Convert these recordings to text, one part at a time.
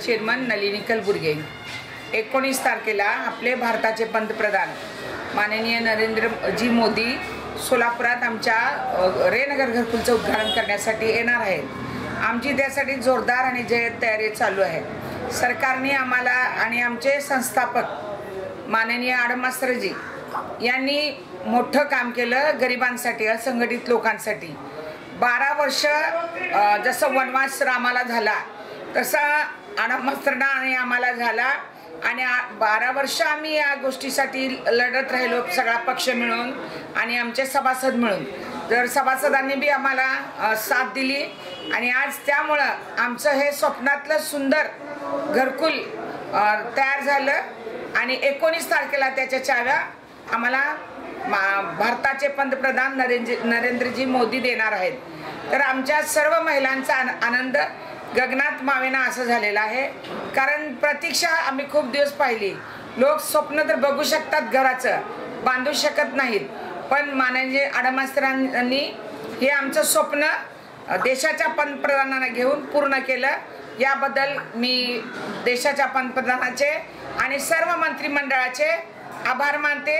Chairman Nalini Kalburge 19 तारखेला आपले भारताचे पंतप्रधान माननीय नरेंद्रजी मोदी सोलापुरात आमच्या रेनगर घरकुलचं उद्घाटन करण्यासाठी येणार आहेत। आमची त्यासाठी जोरदार आणि जय्यत तयारी चालू आहे। सरकारने आम्हाला आणि आमचे संस्थापक माननीय आडमास्त्रजी यांनी मोठं काम केलं गरिबांसाठी, असंघटित लोकांसाठी। 12 वर्ष जसं वनवास रामाला झाला तसा आडमास्त्रना आणि आम्हाला झाला आणि 12 वर्ष आम्ही या गोष्टीसाठी लढत राहिलो, सगळा पक्ष मिळून आणि आमचे सभासद मिळून। तर सभासदांनी बी आम्हाला साथ दिली आणि आज त्यामुळं आमचं हे स्वप्नातलं सुंदर घरकुल तयार झालं आणि 19 तारखेला त्याच्या चाव्या आम्हाला भारताचे पंतप्रधान नरेंद्रजी मोदी देणार आहेत। तर आमच्या सर्व महिलांचा आनंद गगनात मावेना असं झालेला आहे, कारण प्रतीक्षा आम्ही खूप दिवस पाहिली। लोक स्वप्न तर बघू शकतात, घराचं बांधू शकत नाहीत, पण माननीय आडमास्त्रांनी हे आमचं स्वप्न देशाच्या पंतप्रधानांना घेऊन पूर्ण केलं। याबद्दल मी देशाच्या पंतप्रधानाचे आणि सर्व मंत्रिमंडळाचे आभार मानते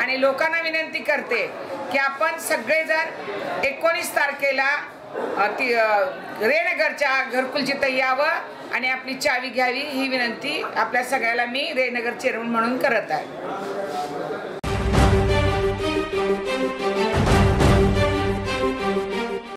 आणि लोकांना विनंती करते की आपण सगळेजण 19 तारखेला रेनगरच्या घरकुलची यावं आणि आपली चावी घ्यावी, ही विनंती आपल्या सगळ्याला मी रेनगर चेअरमन म्हणून करत आहे।